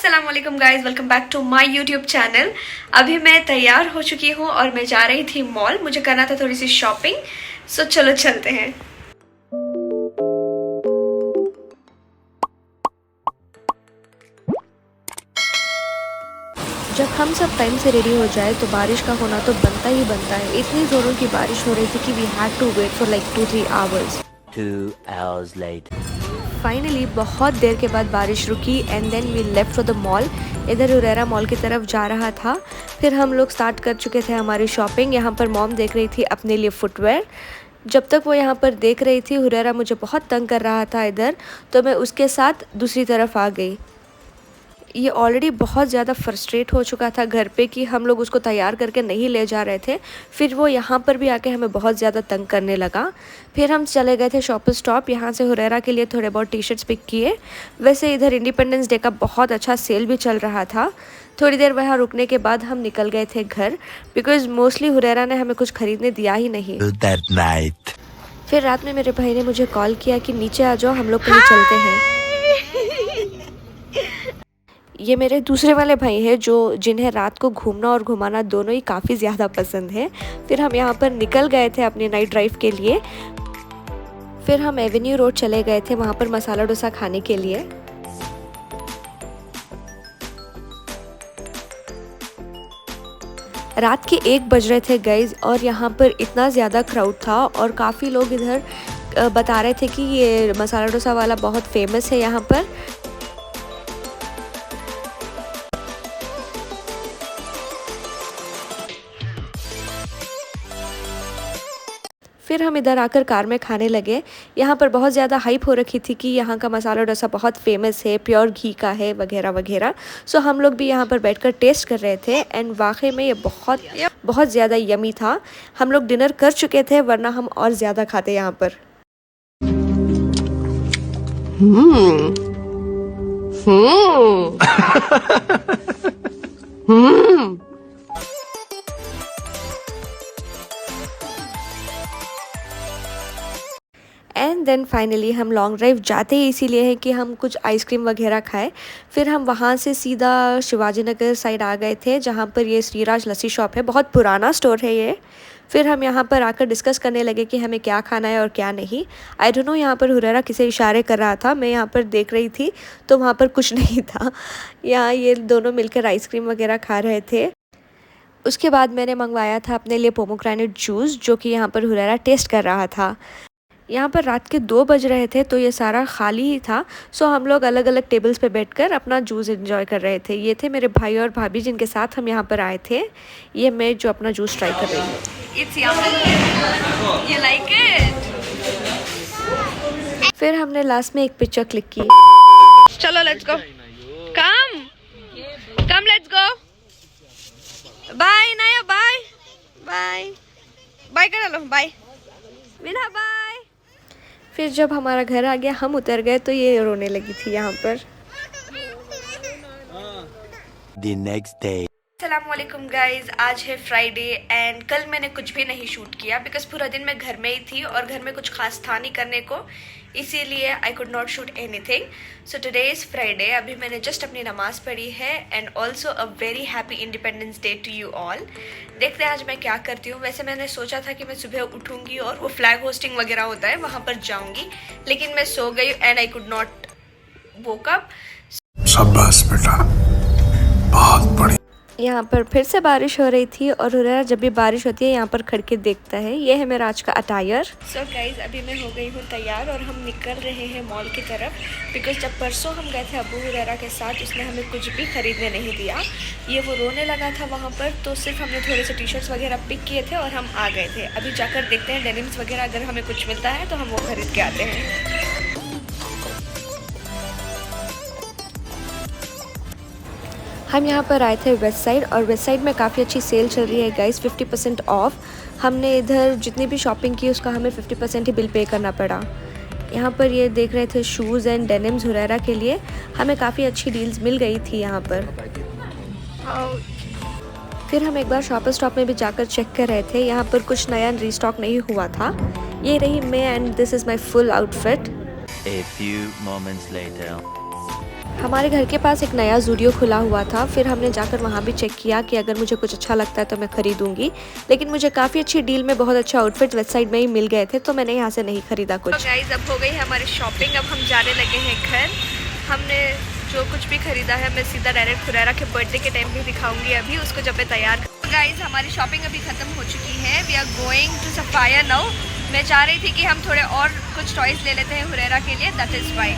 अस्सलामुअलैकुम guys, welcome back to my YouTube channel. अभी मैं तैयार हो चुकी हूँ और मैं जा रही थी मॉल। मुझे करना था थोड़ी सी शॉपिंग, सो चलो चलते हैं। जब हम सब टाइम से रेडी हो जाए तो बारिश का होना तो बनता ही बनता है। इतनी ज़ोरों की बारिश हो रही थी कि we had to wait for like 2-3 hours. 2 hours later. Finally बहुत देर के बाद बारिश रुकी and then we left for the mall. इधर हुरैरा मॉल की तरफ जा रहा था। फिर हम लोग स्टार्ट कर चुके थे हमारी शॉपिंग। यहाँ पर मॉम देख रही थी अपने लिए फुटवेयर। जब तक वो यहाँ पर देख रही थी हुरैरा मुझे बहुत तंग कर रहा था इधर, तो मैं उसके साथ दूसरी तरफ आ गई। ये ऑलरेडी बहुत ज़्यादा फ्रस्ट्रेट हो चुका था घर पे कि हम लोग उसको तैयार करके नहीं ले जा रहे थे। फिर वो यहाँ पर भी आके हमें बहुत ज़्यादा तंग करने लगा। फिर हम चले गए थे शॉपर स्टॉप। यहाँ से हुरैरा के लिए थोड़े बहुत टी शर्ट्स पिक किए। वैसे इधर इंडिपेंडेंस डे का बहुत अच्छा सेल भी चल रहा था। थोड़ी देर वहाँ रुकने के बाद हम निकल गए थे घर, बिकॉज मोस्टली हुरैरा ने हमें कुछ खरीदने दिया ही नहीं। That night. फिर रात में मेरे भाई ने मुझे कॉल किया कि नीचे आ जाओ, हम लोग कहीं चलते हैं। ये मेरे दूसरे वाले भाई हैं जो जिन्हें रात को घूमना और घुमाना दोनों ही काफ़ी ज़्यादा पसंद है। फिर हम यहाँ पर निकल गए थे अपनी नाइट ड्राइव के लिए। फिर हम एवेन्यू रोड चले गए थे वहाँ पर मसाला डोसा खाने के लिए। रात के 1 बज रहे थे गाइज, और यहाँ पर इतना ज़्यादा क्राउड था और काफ़ी लोग इधर बता रहे थे कि ये मसाला डोसा वाला बहुत फेमस है यहाँ पर। फिर हम इधर आकर कार में खाने लगे। यहाँ पर बहुत ज़्यादा हाइप हो रखी थी कि यहाँ का मसाला डोसा बहुत फेमस है, प्योर घी का है वगैरह वगैरह। सो हम लोग भी यहाँ पर बैठकर टेस्ट कर रहे थे एंड वाकई में ये बहुत ज़्यादा यमी था। हम लोग डिनर कर चुके थे, वरना हम और ज़्यादा खाते यहाँ पर। एंड देन फाइनली हम लॉन्ग ड्राइव जाते ही इसीलिए है कि हम कुछ आइसक्रीम वगैरह खाए। फिर हम वहाँ से सीधा शिवाजी नगर साइड आ गए थे, जहाँ पर ये श्रीराज लस्सी शॉप है। बहुत पुराना स्टोर है ये। फिर हम यहाँ पर आकर डिस्कस करने लगे कि हमें क्या खाना है और क्या नहीं। आई डोंट नो यहाँ पर हुरैरा किसे इशारे कर रहा था। मैं यहाँ पर देख रही थी तो वहाँ पर कुछ नहीं था। यहाँ ये दोनों मिलकर आइसक्रीम वगैरह खा रहे थे। उसके बाद मैंने मंगवाया था अपने लिए पोमोग्रेनेट जूस, जो कि यहाँ पर हुरैरा टेस्ट कर रहा था। यहाँ पर रात के 2 बज रहे थे तो ये सारा खाली ही था। सो हम लोग अलग अलग टेबल्स पे बैठकर अपना जूस एंजॉय कर रहे थे। ये थे मेरे भाई और भाभी जिनके साथ हम यहाँ पर आए थे। ये मैं जो अपना जूस ट्राई कर रही हूँ। It's yummy. You like it? फिर हमने लास्ट में एक पिक्चर क्लिक की। चलो let's go. Come let's go. Bye नाया, बाय बाय बाय कर लो, बाय विना, बाय। फिर जब हमारा घर आ गया, हम उतर गए तो ये रोने लगी थी यहाँ पर। The next day. अस्सलामुअलैकुम गाइज, आज है फ्राइडे एंड कल मैंने कुछ भी नहीं शूट किया बिकॉज पूरा दिन मैं घर में ही थी और घर में कुछ खास था नहीं करने को, इसीलिए I could not shoot anything. So today is Friday. अभी मैंने जस्ट अपनी नमाज़ पढ़ी है and also a very happy independence day to you all. देखते हैं आज मैं क्या करती हूँ। वैसे मैंने सोचा था कि मैं सुबह उठूँगी और वो फ्लैग होस्टिंग वगैरह होता है वहाँ पर जाऊँगी, लेकिन मैं सो गई and I could not woke up. शाबाश बेटा, बहुत बढ़िया। यहाँ पर फिर से बारिश हो रही थी और हुरैरा जब भी बारिश होती है यहाँ पर खड़ के देखता है। ये है मेरा आज का अटायर। सो गाइज, अभी मैं हो गई हूँ तैयार और हम निकल रहे हैं मॉल की तरफ, बिकॉज जब परसों हम गए थे अबू हुरैरा के साथ, उसने हमें कुछ भी खरीदने नहीं दिया। ये वो रोने लगा था वहाँ पर, तो सिर्फ हमने थोड़े से टी शर्ट्स वगैरह पिक किए थे और हम आ गए थे। अभी जाकर देखते हैं डेनिम्स वगैरह अगर हमें कुछ मिलता है तो हम वो खरीद के आते हैं। हम यहाँ पर आए थे वेस्ट साइड, और वेस्ट साइड में काफ़ी अच्छी सेल चल रही है गाइस, 50% ऑफ। हमने इधर जितनी भी शॉपिंग की उसका हमें 50% ही बिल पे करना पड़ा। यहाँ पर ये देख रहे थे शूज़ एंड डेनिम्स हुरैरा के लिए। हमें काफ़ी अच्छी डील्स मिल गई थी यहाँ पर। फिर हम एक बार शॉपर स्टॉप में भी जाकर चेक कर रहे थे। यहाँ पर कुछ नया रीस्टॉक नहीं हुआ था। ये रही मैं and this is my full outfit. A few moments later. हमारे घर के पास एक नया ज़ूडियो खुला हुआ था, फिर हमने जाकर वहाँ भी चेक किया कि अगर मुझे कुछ अच्छा लगता है तो मैं ख़रीदूँगी। लेकिन मुझे काफ़ी अच्छी डील में बहुत अच्छा आउटफिट वेबसाइट में ही मिल गए थे, तो मैंने यहाँ से नहीं ख़रीदा कुछ। तो गाइस अब हो गई है हमारी शॉपिंग, अब हम जाने लगे हैं घर। हमने जो कुछ भी ख़रीदा है मैं सीधा डायरेक्ट हुरैरा के बर्थडे के टाइम भी दिखाऊंगी अभी उसको जब मैं तैयार। तो गाइस हमारी शॉपिंग अभी ख़त्म हो चुकी है। वी आर गोइंग टू सफाया नाउ। मैं चाह रही थी कि हम थोड़े और कुछ टॉयज़ ले लेते हैं हुरैरा के लिए, दैट इज़ वाई।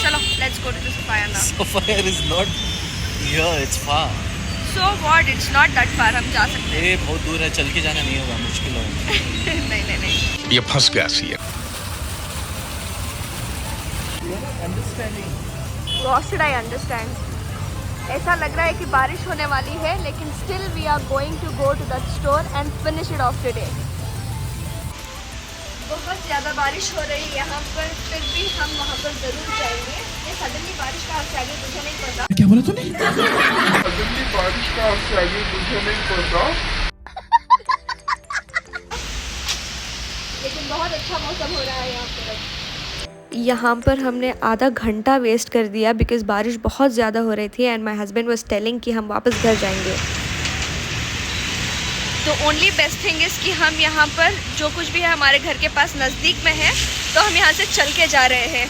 चलो लेट्स गो टू सफाया now. Sapphire is not here, it's far. So what, it's not that far, हम जा सकते हैं। ये बहुत दूर है, चल के जाना नहीं होगा, मुश्किल होगा। नहीं नहीं नहीं, ये फंस गया सी है। What should I understand? ऐसा लग रहा है कि बारिश होने वाली है, लेकिन still we are going to go to that store and finish it off today. बहुत ज़्यादा बारिश हो रही है यहाँ पर, फिर भी हम वहाँ पर ज़रूर जाएंगे। ये सडनली बारिश का आगे मुझे नहीं पता। क्या बोला तूने? सडनली बारिश का आगे मुझे नहीं पता, लेकिन बहुत अच्छा मौसम हो रहा है यहाँ पर। यहाँ पर हमने आधा घंटा वेस्ट कर दिया बिकॉज़ बारिश बहुत ज़्यादा हो रही थी and my husband was telling कि हम वापस घर जाएंगे। तो ओनली बेस्ट थिंग इज़ कि हम यहाँ पर जो कुछ भी है हमारे घर के पास नज़दीक में है, तो हम यहाँ से चल के जा रहे हैं।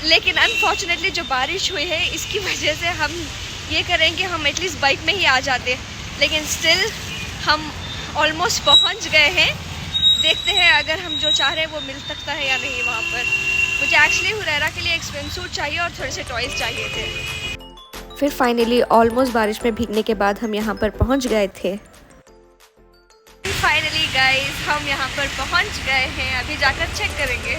लेकिन अनफॉर्चुनेटली जो बारिश हुई है इसकी वजह से हम ये करें कि हम एटलीस्ट बाइक में ही आ जाते, लेकिन स्टिल हम ऑलमोस्ट पहुँच गए हैं। देखते हैं अगर हम जो चाह रहे हैं वो मिल सकता है या नहीं वहाँ पर। मुझे एक्चुअली हुरैरा के लिए एक स्विम सूट चाहिए और थोड़े से टॉयज़ चाहिए थे। फिर फाइनली ऑलमोस्ट बारिश में भीगने के बाद हम यहाँ पर पहुँच गए थे। फाइनली गाइस हम यहाँ पर पहुँच गए हैं, अभी जाकर चेक करेंगे।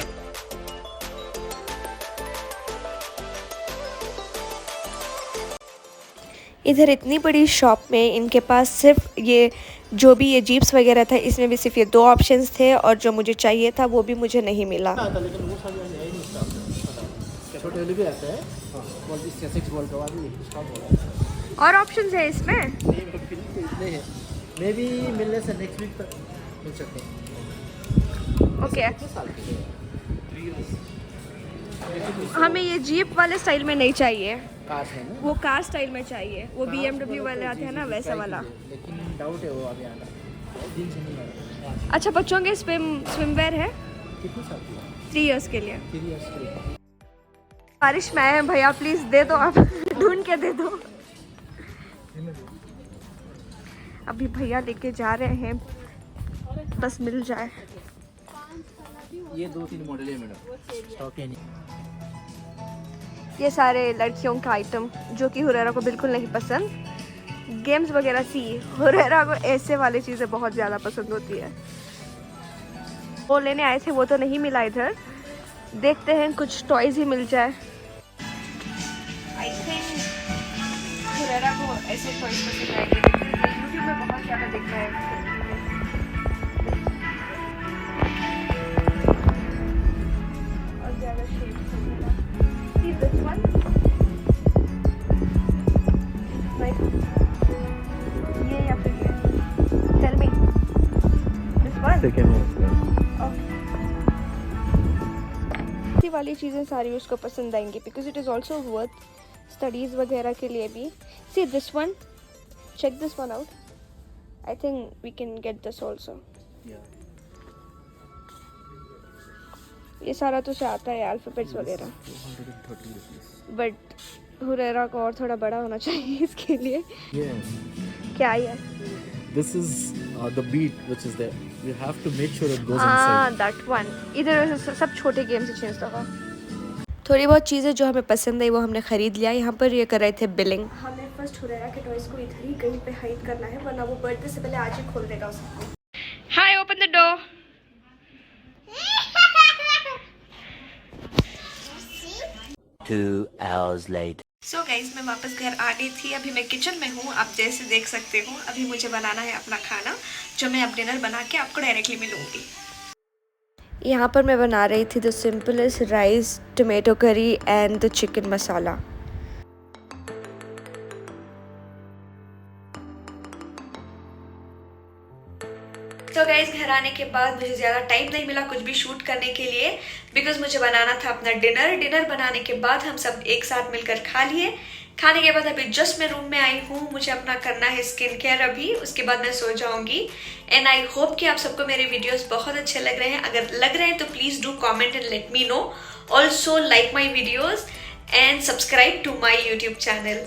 इधर इतनी बड़ी शॉप में इनके पास सिर्फ ये जो भी ये जीप्स वगैरह था, इसमें भी सिर्फ ये 2 ऑप्शंस थे और जो मुझे चाहिए था वो भी मुझे नहीं मिला। और ऑप्शंस है इसमें? मे बी मिलने से नेक्स्ट वीक तक मिल सकते हैं। ओके, हमें ये जीप वाले स्टाइल में नहीं चाहिए, कार है ना, वो कार स्टाइल में चाहिए। वो BMW वाले आते हैं ना, वैसा वाला। लेकिन डाउट है वो अभी आना, दिन से नहीं आ रहा। अच्छा, बच्चों के स्विमवेयर है कितने साल की है? 3 इयर्स के लिए। 3 इयर्स के लिए। बारिश में आए हैं भैया, प्लीज़ दे दो, आप ढूंढ के दे दो। अभी भैया लेके जा रहे हैं, बस मिल जाए। ये 2-3 मॉडल है मैडम, स्टॉक है नहीं। ये सारे लड़कियों का आइटम जो कि हुरैरा को बिल्कुल नहीं पसंद। गेम्स वगैरह सी, हुरैरा को ऐसे वाली चीज़ें बहुत ज़्यादा पसंद होती है। वो लेने आए थे, वो तो नहीं मिला इधर। देखते हैं कुछ टॉयज़ ही मिल जाए। आई थिंक हुरैरा को ऐसे टॉयज़ पसंद आएंगे, यूट्यूब में बहुत ज़्यादा दिख रहा है। और ज़्यादा शेप्स वगैरह। See this one? Like, ये या फिर ये? Tell me. This one? Second है। ऐसी वाली चीज़ें सारी उसको पसंद आएंगी because it is also worth studies वगैरह के लिए भी। See this one, check this one out. I think we can get this also. ये सारा तो से आता है अल्फ़ाबेट्स वगैरह, बट हुरैरा को और थोड़ा बड़ा होना चाहिए इसके लिए। क्या है? This is the beat which is there. You have to make sure it goes हाँ, inside. That one. इधर सब छोटे गेम्स ही चेंज होगा। थोड़ी बहुत चीज़ें जो हमें पसंद आई वो हमने ख़रीद लिया। यहाँ पर ये कर रहे थे बिलिंग। हमें फर्स्ट हुरैरा के टॉयज को इधर ही कहीं पे हाइड करना है, वरना वो बर्थडे से पहले आज ही खोल देगा उसको। Hi, open the door. 2 hours later. So guys मैं वापस घर आ गई थी। अभी मैं किचन में हूँ, आप जैसे देख सकते हो। अभी मुझे बनाना है अपना खाना, जो मैं अब डिनर बना के आपको डायरेक्टली मिलूंगी। यहाँ पर मैं बना रही थी द सिंपलेस्ट राइस, टोमेटो करी एंड द चिकन मसाला। तो गाइज घर आने के बाद मुझे ज़्यादा टाइम नहीं मिला कुछ भी शूट करने के लिए, बिकॉज मुझे बनाना था अपना डिनर बनाने के बाद हम सब एक साथ मिलकर खा लिए। खाने के बाद अभी जस्ट मैं रूम में आई हूँ, मुझे अपना करना है स्किन केयर अभी, उसके बाद मैं सो जाऊंगी। एंड आई होप कि आप सबको मेरे वीडियोस बहुत अच्छे लग रहे हैं। अगर लग रहे हैं तो please do comment and let me know. Also like my videos and subscribe to my YouTube channel.